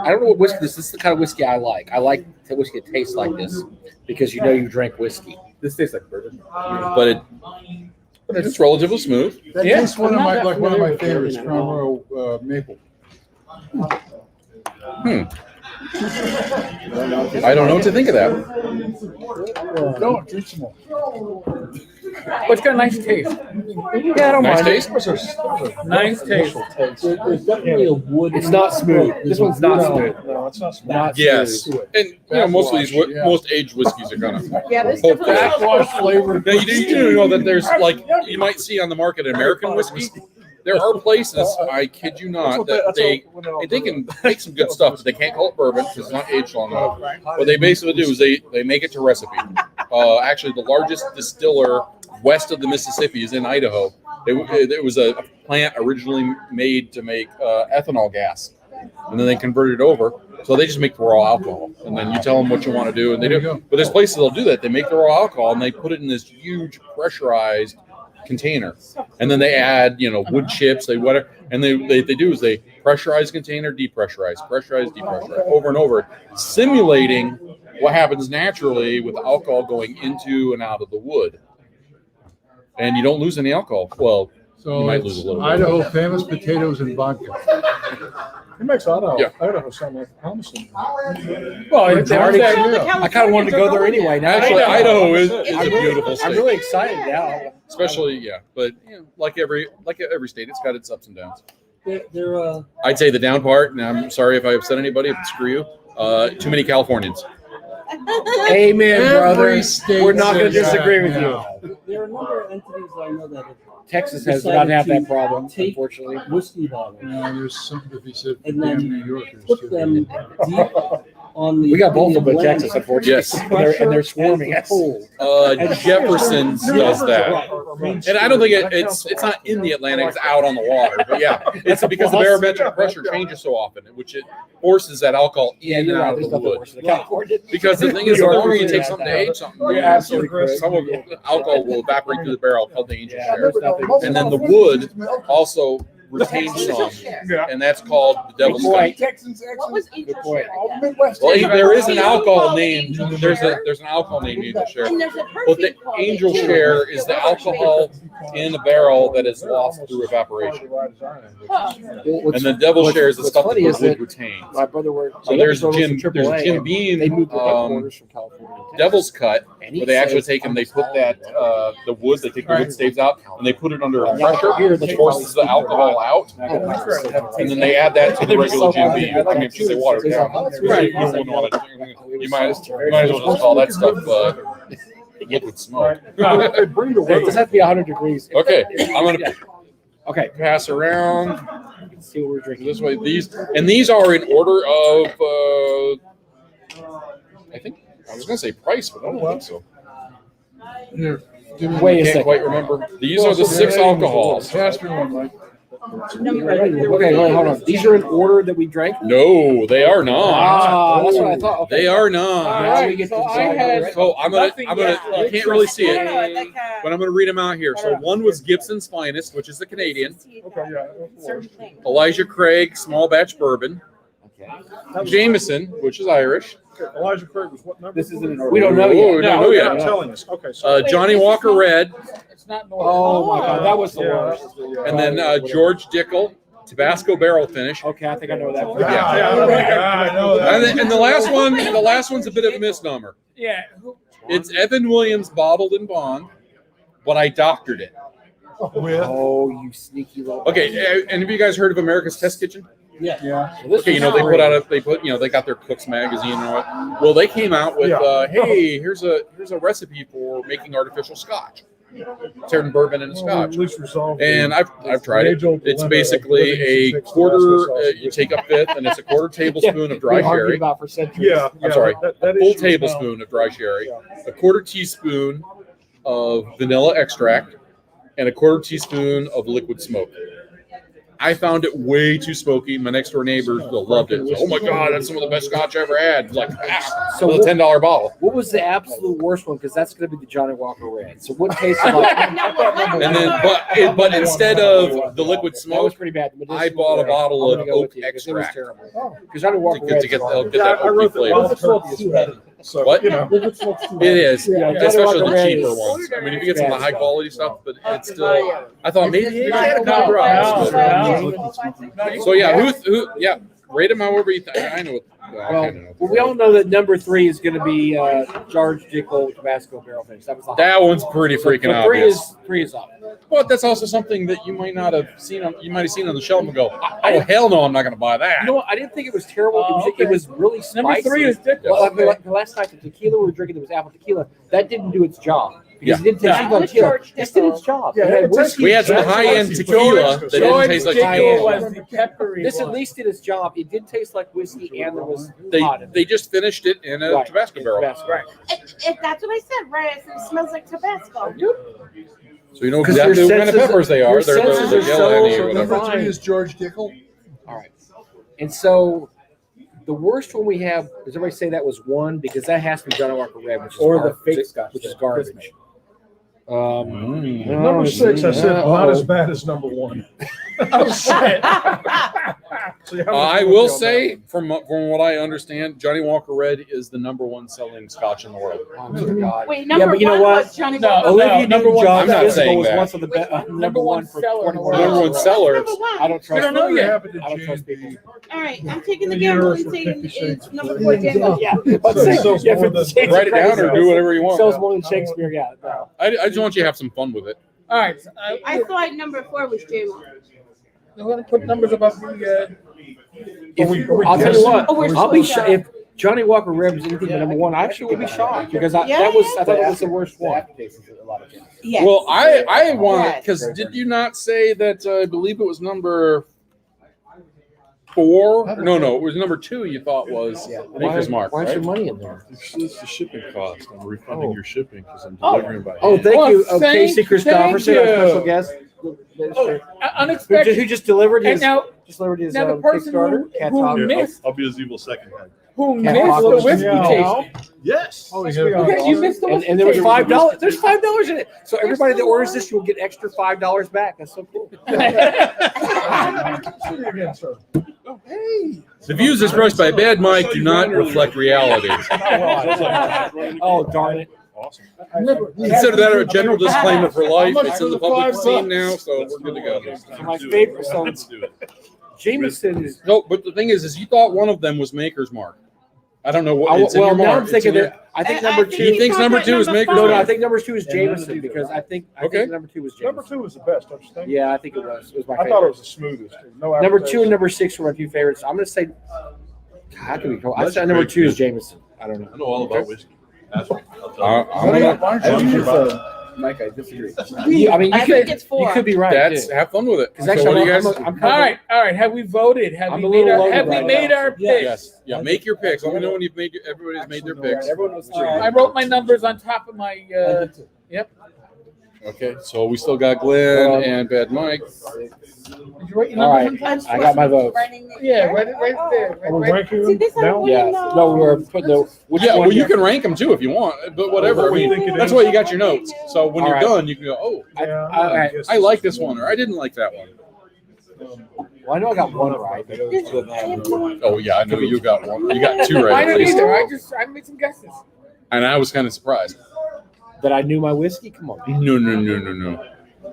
I don't know what whiskey this is. This is the kind of whiskey I like. I like the whiskey that tastes like this because you know you drink whiskey. This tastes like bourbon. But it's relatively smooth. That Yeah, tastes one of I'm my not like one of my familiar with favorites, bourbon Crown at all. Royal Maple. I don't know what to think of that. Don't drink some more. But it's got a nice taste. Yeah, I don't Nice mind. taste. Nice taste. There's definitely a wood. It's not smooth. This one's not smooth. No, it's not smooth. Not Yes, smooth. and you know most of these, Yeah. most aged whiskeys are kind of. Yeah, this definitely Backwash flavored. Now, you do know that there's like you might see on the market American whiskey. There are places, I kid you not, that they can make some good stuff, but they can't call it bourbon because it's not aged long enough. What they basically do is they make it to recipe. Actually, the largest distiller west of the Mississippi is in Idaho. It was a plant originally made to make ethanol gas, and then they converted it over. So they just make the raw alcohol, and then you tell them what you want to do, and they do. But there's places that'll do that. They make the raw alcohol and they put it in this huge pressurized container, and then they add wood chips, they whatever, and they do is they pressurize the container, depressurize, pressurize, depressurize over and over, simulating what happens naturally with alcohol going into and out of the wood, and you don't lose any alcohol. Well, So you might lose it's a little bit. Idaho famous potatoes and vodka. It makes Idaho, Yeah. Idaho sound like Thomason. Well, it's Majority- already I kind of wanted to go there anyway. Now Actually, Idaho is a It's beautiful I'm state, really excited now. especially but like every state, it's got its ups and downs. They're I'd say the down part, and I'm sorry if I upset anybody, but screw you. Too many Californians. Amen, brother. Every state We're not going to says that disagree with now. you. there are a number of entities I know that have Texas does not have that problem, Take- unfortunately. whiskey bottles There's sympathy said for and then damn New Yorkers put too. them deep on the. We got both of them in Atlantic Texas, unfortunately. Yes. And they're swarming us. Cold. Jefferson's does that, and I don't think it's not in the Atlantic; it's out on the water. But yeah, it's because the barometric pressure changes so often, which it forces that alcohol Yeah, in you're and right. out of There's the nothing wood. worse than California. Because the thing is, the longer you take something to age something, You're absolutely correct. some of the alcohol will evaporate through the barrel, called the angel Yeah, share, there's nothing. and then the wood also retains some, and that's called the devil's Good point. cut. Texans What was actually. Angel point. Share? All Yeah. Midwest. Well, there is an alcohol Called named Angel there's Share. an alcohol named angel share. And there's a But the perfume called angel Angel share is the alcohol in a barrel that is lost through evaporation, Huh. and the devil share is the what's stuff that funny the is wood that retains. my brother worked. So there's Jim Beam, They moved their headquarters from California. to Texas. Devil's Cut, And he where they actually says, take and they put that the wood, they take the wood staves out and they put it under And now pressure, here, which they forces the alcohol out, Oh, and then they add that to the regular Jim Beam. I mean, if you say water it down, Right. you wouldn't want to. You might as well just call that stuff liquid smoke. They bring the It doesn't have to be 100 degrees. Okay, I'm gonna. Okay. Pass around Let's see what we're drinking. this way. These are in order of. I think I was going to say price, but I don't think so. Here, Wait a I can't second. quite remember. These are the 6 alcohols. Pass me one, Mike. Okay, hold on. These are in order that we drank? No, they are not. That's what I thought. Okay. They are All not. Now we right, get so to I decide had what So I'm gonna. nothing You yet. can't really see No, it, no, like but I'm gonna read them out here. So one was Gibson's Finest, which is the Canadian. Okay, yeah. certain things. Elijah Craig Small Batch Bourbon. Okay. Jameson, which is Irish. Okay, Elijah Craig was what number? This is in order. We don't know Oh, yet. we don't know You're yet. not telling us. Okay, so Johnny Walker Red, It's not normal. Oh my God, that was the Yeah, worst. and then George Dickel Tabasco Barrel Finish. Okay, I think I know that. yeah, I know that. And the last one's a bit of a misnomer. Yeah. It's Evan Williams bottled in bond, but I doctored it. With Oh, you sneaky little. Okay, any of you guys heard of America's Test Kitchen? yeah. Okay, they got their Cooks magazine and all that. Well, they came out with, hey, here's a recipe for making artificial scotch, turn bourbon into Well, scotch. at least resolve And the- I've tried it. age-old It's dilemma of basically living a to fix the quarter. last You take a fifth, and it's a quarter tablespoon of dry We argued sherry. about for centuries. Yeah, I'm sorry, that a full issue is tablespoon of dry sherry, a quarter teaspoon of vanilla extract, and a quarter teaspoon of liquid smoke. I found it way too smoky. My next door neighbors loved it. Oh my God, that's some of the best scotch I ever had. Like, So with a $10 bottle. What was the absolute worst one? Because that's going to be the Johnny Walker Red. So what tasted like? And then, but instead of the liquid That was smoke, pretty bad. The I medicinal bought a Red, bottle I'm of gonna go oak with you, 'cause it was extract terrible. Because Johnny Walker to Red. get is that I wrote oaky the flavor. liquid smoke's too heavy. So, What? you know. Liquid smoke's too It is, Yeah, especially Johnny the Walker Red cheaper is- ones. I mean, if you get some of the high quality stuff, but it's still. Fire. I thought maybe I had a No, couple no, drops. no. So yeah, who? Rate them however you think. I know. I Well, kinda know. we all know that number 3 is going to be George Dickel Tabasco Barrel Finish. That was the That one's pretty freaking So obvious. Three is up. But that's also something that you might not have seen. You might have seen on the shelf and go, "Oh hell no, I'm not going to buy that." You know what? I didn't think it was terrible. Oh, It was really spicy. Number 3 is Dick. Like the last night, the tequila we were drinking, that was apple tequila. That didn't do its job. Because it didn't taste Yeah. like tequila. This did its job. Yeah, It had it tastes- whiskey. We had some high-end tequila that didn't taste like tequila. was the peppery This at one. least did its job. It did taste like whiskey, and there was They hot in it. they just finished it in a Right. Tabasco barrel. Tabasco. Right. That's what I said, right? I said it smells like Tabasco. So you know 'Cause exactly your what kind of senses- peppers they your are. They're senses the are yellow so- or so whatever. Number 3 is George Dickel. All right. And so the worst one we have, does everybody say that was 1? Because that has to be Johnny Walker Red, which is Or the garbage, fake scotch, which is the garbage. Number 6, I said, not as bad as number 1. Oh shit! So you have I will say, from what I understand, Johnny Walker Red is the #1 selling scotch in the world. Oh, dear God. Wait, number but you know one what? was Johnny No, Walker. Olivia number one Newton-John seller. I'm not saying was that. once of the number one for seller in the 21 world. #1 seller. Number one. I don't trust. don't know yet. I don't trust people. All right, I'm taking the The gamble euros and were saying 50 it's cents. number 4 Daniel. Yeah, So it sells more than- Write it down or do whatever you want. Sells more than Shakespeare. Yeah. No. I just want you to have some fun with it. All right, so I thought number 4 was J1. I'm gonna put numbers above the. If, I'll tell you what. Oh, we're I'll be so shocked if Johnny Walker Red was anything but number 1. I actually would be shocked because I Yeah. thought it was the worst one. Yes. Well, I want Yes. because did you not say that? I believe it was number 4. No, it was number 2. You thought was Maker's Mark, Why is right? your money in there? It's the shipping cost. I'm refunding your shipping because I'm Oh. delivering by Oh, hand. thank Oh, you, thank- Casey Christopherson, our thank special you. guest. Oh, Who unexpected. just delivered And his now, Kickstarter the person Kickstarter. Cat who Talk. Here, missed, I'll be his evil second hand. who Cat missed Talk the was whiskey yeah. tasting. Yes. You missed the And, whiskey and there was tasting. $5. There's $5 in it. So everybody that orders this, you'll get extra $5 back. That's so cool. See you again, sir. The views expressed by Bad Mike do not reflect reality. Oh darn it! Awesome. Consider that a general disclaimer for life. It's in the public scene now, so we're good to go. So my favorite, so Let's do it. Jameson is. No, but the thing is you thought one of them was Maker's Mark. I don't know what it's in Well, your now mark. I'm It's thinking in your- that I think number think two. He thinks thought number that 2 is number Maker's No, Mark. I think number 2 is Jameson because I think Okay. number 2 was Number Jameson. 2 was the best, don't you think? Yeah, I think it was. It was my I favorite. thought it was the smoothest. No Number 2 aftertaste. and number 6 were my 2 favorites. I'm gonna say. How can we go? I said number 2 is Jameson. I don't know. I know all about whiskey. Ask me. I'll tell you. I'm gonna- I don't know about Mike, I disagree. I mean, I think it's you 4. could be right. That's too. have fun with it. 'Cause So actually, what do you I'm guys? kind of- All right. Have we voted? Have I'm we a made little our loaded have we right made now. our picks? Yes. Yeah. Make your picks. Let me know when you've made. Everybody's made their picks. Everyone knows I wrote my numbers on top of my. Yep. Okay. So we still got Glenn and Bad Mike. Did you write your All numbers right. on top? I got my vote. Yeah, right there. We're Right. ranking See, them this I now. wouldn't Yeah. know. No, we're putting the. Which Yeah. one Well, you can rank them too if you want, but whatever. I What do you mean, think it that's is? why you got your notes. So when All you're right. done, you can go. Oh, Yeah, I- guess I like this one, or I didn't like that one. Well, I know I got one right. But Oh yeah, I know you got one. You got two I right at don't least. either. I made some guesses. And I was kind of surprised. that I knew my whiskey. Come on. No.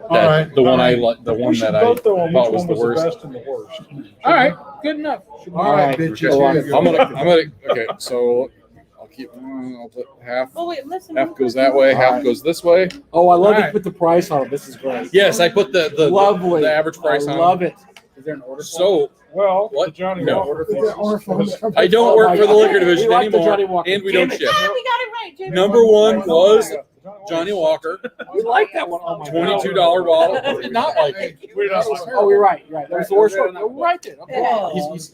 All That, right. the one all I right. the We one should that I vote, though, on thought which was one the worst. best and the worst. All right. Good enough. All right. I'm gonna. Okay, so I'll keep. I'll put half. Oh wait, listen. Half goes that way. Half goes this way. Oh, I love All you right. put the price on it. This is great. Yes, I put the Lovely. the average price I on. love it. Is there an order? So Well, What? the Johnny No. Walker Is there order form? I don't Oh work my for the God. liquor division We like the anymore, Johnny Walker. and we Damn don't it. ship. Ah, we got it right, Jimmy. Number one was Johnny Walker, We like that one. Oh my God. $22 bottle. I did not like it. Oh, you're right. You're right. That was the worst one. You're right then. Okay. He's-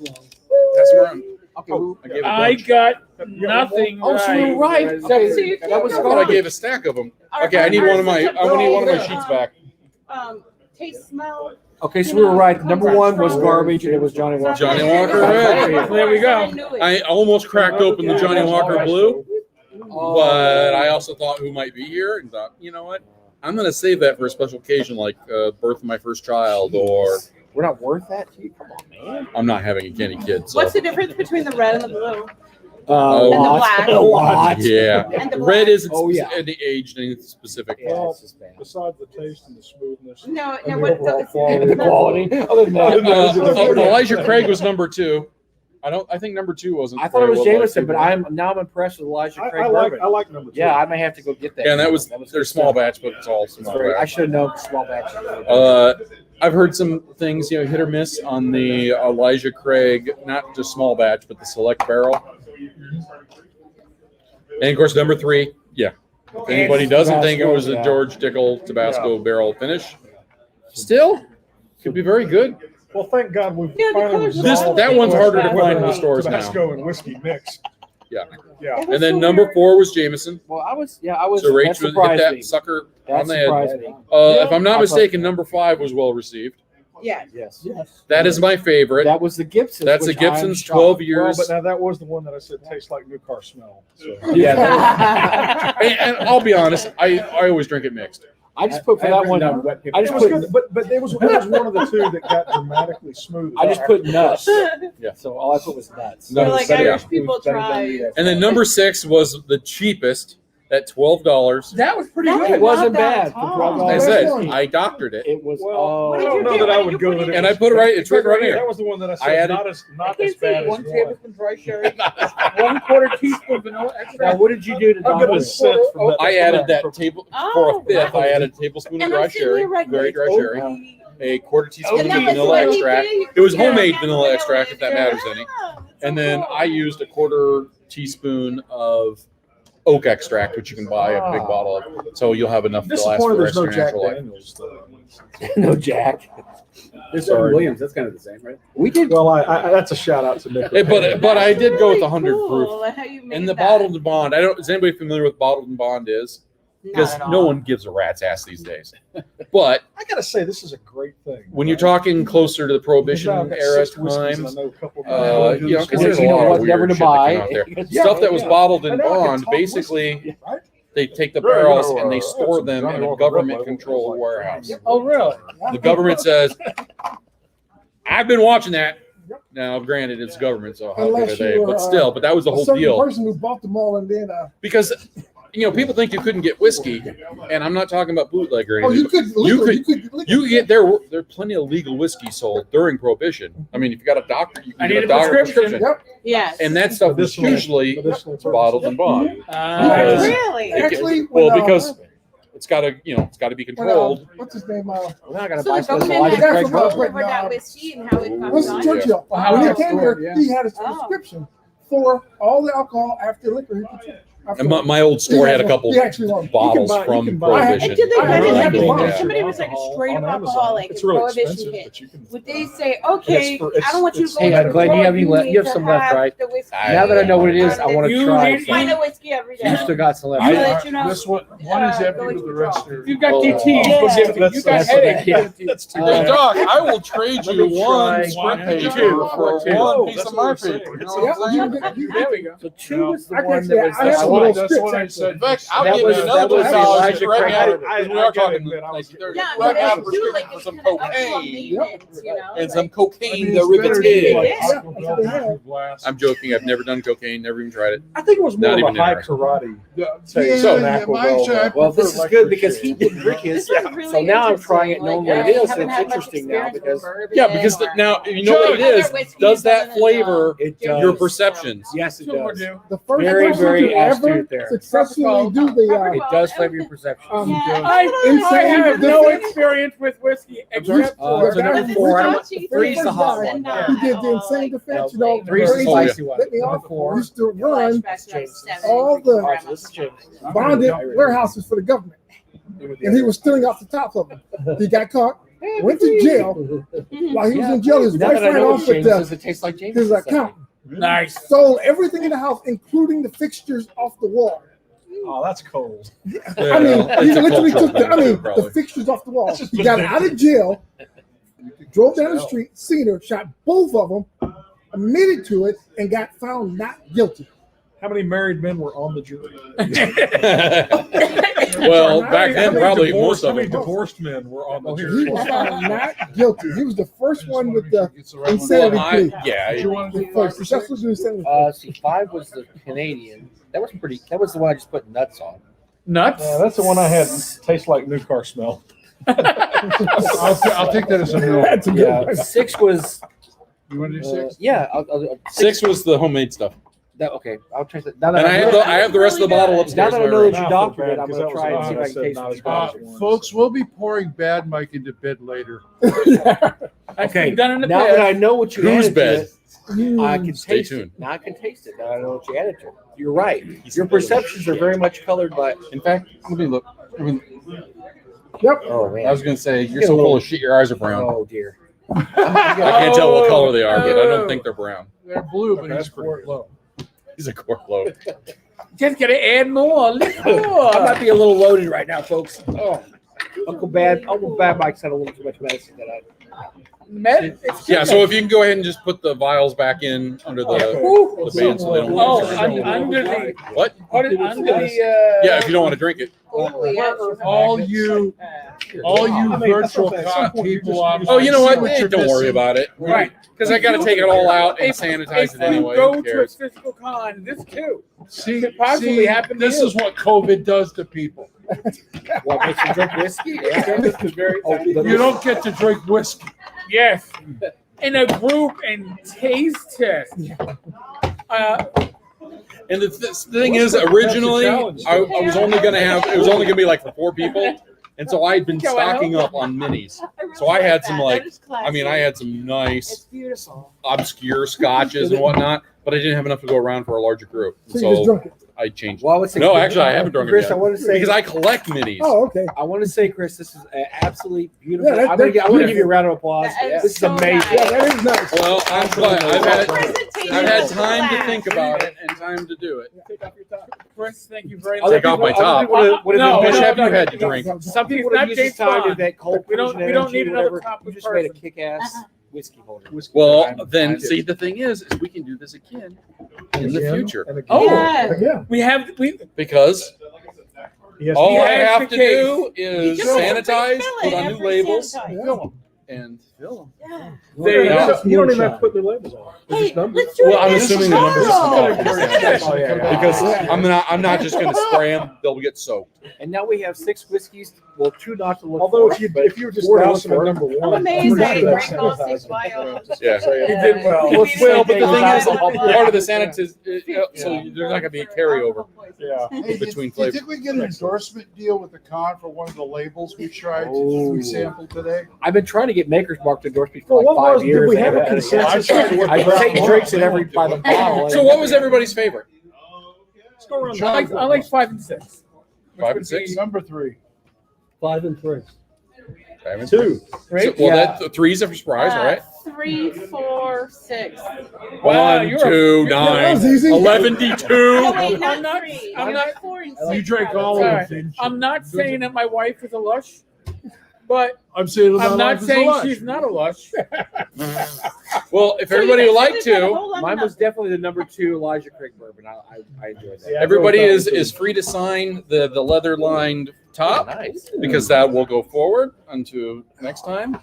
That's where I'm. Okay. I gave a I bunch. got nothing Oh, so you're right. right. So you That was can't But I garbage. gave a stack of them. Our- Okay, I need our one of my. such a I need one of my big, sheets back. Taste, smell. Okay, so we were right. Number one was garbage, and it was Johnny Walker. Johnny Walker Red. There we go. I almost cracked open the Johnny Walker Blue, Oh. but I also thought who might be here and thought, you know what? I'm gonna save that for a special occasion like birth of my first child, or We're not worth that to you? Come on, man. I'm not having a kid. So What's the difference between the red and the blue? Oh. And the lots. black. A lot. yeah, And the red black. isn't Oh, yeah. any aged anything specific. Yeah, it's just bad. Besides the taste and the smoothness. No, And no. the What? overall quality. And the quality. Other than that, Elijah Craig was number 2. I think number 2 wasn't. I thought it was very well Jameson, but liked. I'm impressed with Elijah Craig I like bourbon. I like number 2. Yeah, I may have to go get that. Yeah, and that was good their small stuff. batch, but it's all It's small very- I batch. should have known small batch. I've heard some things, hit or miss on the Elijah Craig, not just small batch, but the select barrel. And of course, number 3, yeah. If anybody doesn't think it was a George Dickel Tabasco barrel finish, still could be very good. Well, thank God we've Yeah, the finally colors are resolved that one's harder to whether find in or the not stores now. Tabasco and whiskey mix. Yeah. Yeah. It was And then so number weird. 4 was Jameson. Well, I was. So That Rachel hit surprised that me. sucker That on the head. surprised me. If I'm I not thought- mistaken, number 5 was well received. Yeah. Yes. That is my favorite. That was the Gibson's. That's the which I'm Gibson's shocked. 12 Well, years. but now that was the one that I said tastes like new car smell. So. Yeah. And I'll be honest, I always drink it mixed. I just put for that one. Wet paper. I It just was put. good, but it was one of the two that got dramatically smooth. I just put nuts. Yeah. So all I put was nuts. No, We're like yeah. Irish people try. And then number 6 was the cheapest at $12. That was pretty That good. It wasn't Not that bad. For tall. Like I $12. said, I doctored it. It was. Well, Oh. I did don't you know do? that I What would did go you with put it. And I put it right. It's written right That here. was the one that I I said added- not as can't bad see. as 1 one. tablespoon dry sherry, 1/4 teaspoon vanilla Now, extract. what did you do to I'm doctor gonna it? sit from that. I added that table for a fifth. I added a tablespoon of And dry I'm sitting sherry, here right very dry next- sherry, a quarter teaspoon And of that was vanilla what he extract. did. It was Yeah. homemade vanilla extract, if that matters any. Yeah, And so then cool. I used a quarter teaspoon of oak extract, which you can buy a big bottle of. So you'll have enough to last Disappointed for the there's rest of no your Jack natural life. Daniels. Though. No, Jack. There's Sorry. Williams. That's kind of the same, right? We did. Well, I that's a shout out to Nick. But I did go with the 100 Really proof. cool how you made And the that. bottled and bond. Is anybody familiar with bottled and bond is? Because Not at no all. one gives a rat's ass these days. But I gotta say, this is a great thing. when you're talking closer to the Prohibition I've got era 6 whiskeys and I times, know a couple of because Well, there's a you know lot what, of never weird to shit that buy. came out there. Yeah, Stuff that was yeah. bottled I and know I can bond, talk basically, whiskey, right? they take the Yeah, you barrels know, and they that's store some them Johnny in a Walker Red government-controlled Label. warehouse. Oh, really? The government says, I've been watching that. Now, granted, it's government, so how good are Unless they? you were, But still, but that was the a whole certain deal. person who bought them all and then Because, people think you couldn't get whiskey, and I'm not talking about bootleg or oh, anything. you could You could get there are plenty of legal whiskey sold during Prohibition. I mean, if you got a doctor, you I can need get a a doctor prescription. Yep. Yes. and that stuff is Medicinal- usually medicinal purposes. bottled and bond. Uh, Really? It- Actually, well, when, because it's got to, it's got to be when, controlled. what's his name? Well, now I gotta So buy the some government Elijah has Craig to bourbon. vote. over that whiskey and how it comes Winston on. Churchill. Well, how When he it came stored, here, yeah. he had his Oh. prescription for all the alcohol after liquor he could drink. And my old store had a couple He actually won. bottles You can from buy- Prohibition. And did they I let really it have to happen? buy If somebody was like a straight up on Amazon. alcoholic It's and really prohibition expensive, hit, but you can. would they say, okay, I don't want you to go Hey, to the Glenn, club, you have need you have to some left, have right? the whiskey Now that I know what it is, I want to You try. need- Find a some. whiskey every day. You still got some left. I'll I- let you know. This one is Go empty, into but the rest are. You got Oh, DTs. We'll yeah. give it to you. You got That's- headaches. yeah. That's too Uh, Doc, I will trade let you me one try spread one, paper two, for two. one piece That's of what my I'm saying. paper. You know It's- what I'm saying? There we go. So two was the I one can that say was I the have That's some what, little highlight. that's what I strips, said. In fact, I'll That give was- you that another was the $2 Elijah to write me Craig out. article. We are talking admit I like was- they're Yeah, write me but out a it's too, prescription like, for it's some kind of alcohol cocaine maintenance, you know? and some like- cocaine it's better to derivatives. like Yeah. Taco Bell Yeah. glass. I'm joking. I've never done cocaine. Never even tried it. I think it was more Not of a even high interested. karate. Yeah, Say, so- Well, this is good because he didn't drink his. This is really So now I'm trying it, interesting. knowing Like, what it I is. haven't It's had much interesting now experience with because bourbon Yeah, because or- now you know what it Other is. whiskeys Does that other than, flavor it your does. perceptions? Yes, it Two more does. do. The first Very, person very to ever astute there. successfully do the It does flavor your perception. Yeah, I have no Insane. experience with whiskey except So for number But four, I don't, it's not three's the hot cheap. one. Not He did at the all, insane like, defense, you no, know. like, Three's the crazy. spicy one. Let me off. Number four. Used to run flashbacks when I was 7, all drinking the- All right, so this is grandma's James. bonded warehouses for the government, and he was stealing off the top of them. He got caught, went to jail. While he was in jail, his Now wife that I ran know off what with James does, it tastes like James. his accountant. nice. Stole everything in the house, including the fixtures off the wall. Oh, that's cold. I mean, he it's a literally cultural took the, thing, the probably. fixtures off the wall. That's just He got out of jail, drove down the street, seen her, shot both of them, admitted to it, and got found not guilty. How many married men were on the jury? Well, back then, How many probably divorced- most of How many them. divorced men were on the He jury? was found not guilty. He was the first one with the Well, insanity I, plea. yeah, You want to The do first 5 or successful 6? to insanity plea. See, 5 was the Canadian. That was pretty. That was the one I just put nuts on. Nuts. Yeah, that's the one I had. Tastes like new car smell. I'll take that as a no. That's a good Yeah, one. 6 was. You want to do 6? Yeah, Six was the homemade stuff, That, okay, I'll try that. Now and that I have the rest of the bottle now upstairs. that in I my know room. that you Not doctored bad, it, I'm because gonna that try was and see if I one I can said taste not it. as bad as one. Folks, we'll be pouring Bad Mike into bed later. That's Okay, been done in the now that I past. know what you Whose added to bed? it, I can Stay taste tuned. it. Now I can taste it. Now I know what you added to it. You're right. Your perceptions are very much colored by. In fact, let me look. Yep. Oh I man. was going to say you're so full of shit. Your eyes are brown. Oh dear. I can't tell what color they are, but I don't think they're brown. They're blue, but Okay, he's that's pretty quart good. low. He's a quart low. Just gotta add more. Liquor. I might be a little loaded right now, folks. Oh, Uncle Bad Mike's had a little too much medicine that Yeah, so if you can go ahead and just put the vials back in under the band so they don't. Oh, under the What? put it under the. Yeah, if you don't want to drink it. All you virtual people on. Oh, you know what? what you're Don't worry missing. about it. Right. Because I got to take it all out and sanitize it If anyway. you go Who to a cares? physical con, this too. See, Could possibly happen to this you. is what COVID does to people. what makes you drink whiskey. You don't get to drink whiskey. Yes. In a group and taste test. And the thing is, originally, I was only going to have, it was only going to be like for 4 people. And so I had been stocking up on minis. So I had some I had some nice, beautiful. obscure scotches and whatnot, but I didn't have enough to go around for a larger group. So you just So drunk it. I changed. Well, I would say, No, actually, I haven't drunk it Chris, yet. I want to say Because I collect minis. Oh, okay. I want to say, Chris, this is absolutely beautiful. Yeah, I want to give you a round of applause. That is This is so amazing. nice. Yeah, that is nice. Well, I'm glad. Presentation I've had was time to class. think about it and time to do it. Chris, thank you very Other much. Take off my people- other top. people would have No, been Which no, have you no, had to no, drink? Some people It's would not have used this James time to Bond. that cold We don't Persian need energy, another whatever. topless You just made a person. kick-ass whiskey holder. Well, then, see, the thing is we can do this again in the future. And again. Oh. Yeah. Again. We have Because Yes, all I Yes, have the to do You is just have to sanitize, refill put it on new every labels, sanitize. Fill 'em. and fill them. Yeah. There you Yeah. go. You don't even have to put the labels on. They're Hey, just numbers. let's do Well, it I'm next assuming the numbers tomorrow. are Oh, yeah. Because I'm not just going to spray them; they'll get soaked. And now we have 6 whiskeys. Well, 2 not to look Although for. if you but if you were just 4 to look dousing at for. number I'm one, amazed that he pretty drank sure all that's 6 vials. Yeah. You did well. Well, but the thing is, Yeah. part of the sanitize, so there's not going to be a carryover Yeah. Hey, between did flavors. we get an endorsement deal with the con for one of the labels we tried Oh. we sampled today? I've been trying to get Maker's Mark to endorse me for Well, like what 5 was- did years. we have a and consensus? I take drinks at every by the bottle. So, what was everybody's favorite? Let's go around. I like 5 and 6. 5 and 6. Number 3. 5 and 3. 5 and 2. 3. So, well, that 3's a surprise, all right? 3, 4, 6. Wow, 1, you're 2, that 9, was easy. 11, Oh, 2. wait, I'm not not- 3. I'm not- 4 and You 6. drank all Sorry. of it. I'm not saying that my wife is a lush, but I'm saying I'm not saying she's not a lush. Well, if So everybody you would guys like got a to, whole lot of Mine was nothing. definitely the number 2 Elijah Craig bourbon. I enjoyed that. Yeah. everybody is free to sign the leather lined top Nice. because that will go forward until next time.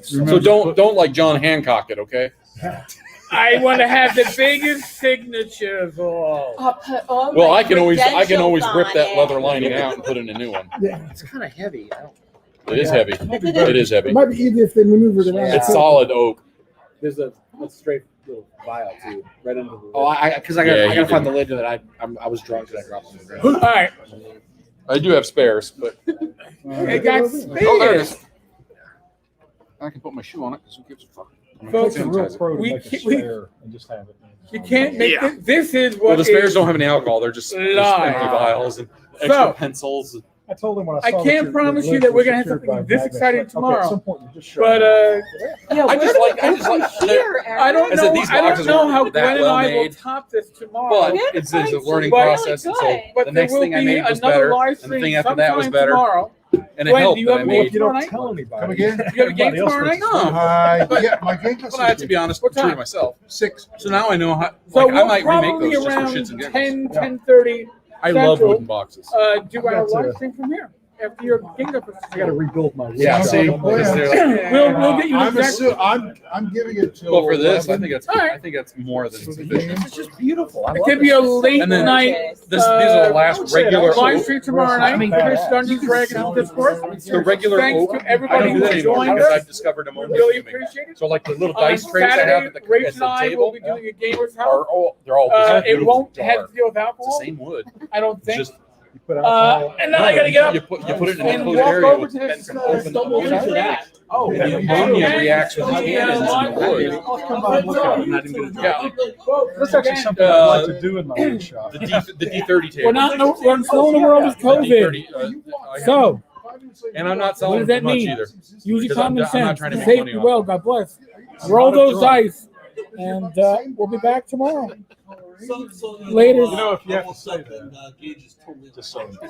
So Remember- don't like John Hancock it, okay? I want to have the biggest signatures all. I'll put all Well, my I can always credentials rip on that it. leather lining out and put in a new one. Yeah. It's kind of heavy. It is heavy. It is heavy. It might be easier if they maneuvered around. It's the solid oak. There's a straight little vial too, right under the. Oh, because I Yeah, gotta you find the lid to it. I was drunk and I dropped it. All right, I do have spares, but it got oh, there it spares. is. I can put my shoe on it because who gives a fuck? I'm Folks, It's a real pro to We make a can't- we- spare and just have it. You can't make Yeah. this is what Well, the spares is- don't have any alcohol. They're just empty Lie. vials and extra So- pencils. I told him when I I saw can't that promise your you that lid we're was gonna have secured something by this magnets. exciting Like, tomorrow. Okay, at some point you just show But up. Yeah, I where just do like- we I go just from like- here, I don't I said know. these I don't boxes know weren't how that Gwen and well I will made. top this tomorrow. But Good it's a points. learning But- process. And so Good. But the there next will thing I be made was another better. live And the stream thing after that was sometime better. tomorrow. And it Gwen, helped do you that have I any Well, made. if you don't Tomorrow tell anybody. Come again? Do you have a game everybody else tomorrow night? thinks- No. Yeah, my game But I have to be honest, What true time? to myself. 6. So now I know how. So Like, I we'll might remake probably those just for around shits and giggles. 10, 10:30 I love Central, wooden boxes. do I've our got live to- stream from here after your game up. I got to rebuild my wood Yeah, shop. see, Well, because they're like, We'll get you I'm, exactly. I'm giving it till. well, for this, I 11. think that's All right. I think that's more than sufficient. It's just beautiful. I It love could be a late And then- night These are the I last would say regular live oak. stream tomorrow night. I mean, Chris badass. Dungeons Dragons Discord. The regular Thanks oak. to everybody I don't do that who anymore joined because us. I've discovered I'm only Really fuming. appreciate it. So like the little On dice trays I have Saturday, at the Rach and I will table be doing a gamer's are house. all they're all It beautiful won't dark. have to deal with It's the alcohol. same wood. I don't think. Just You put alcohol- And then I gotta get you up put it in an and enclosed walk area over with to Ben this can open the double motor. into that. Oh, and the And ammonia then reacts with the the, tannins in the wood. Come by and look at it. I'm not even gonna do Yeah. That's actually something I'd like to do in my wood shop. The D30 table. We're not. No, we're still in the world of The COVID. D30, I have- So, and I'm not what selling does too that much mean? either. Use your Because I'm common not sense. trying to make Safe money be on well. it. God bless. Roll those dice, and we'll be back tomorrow. So Later. You know, if you have to all say stuff that. and, Gage is totally Just so.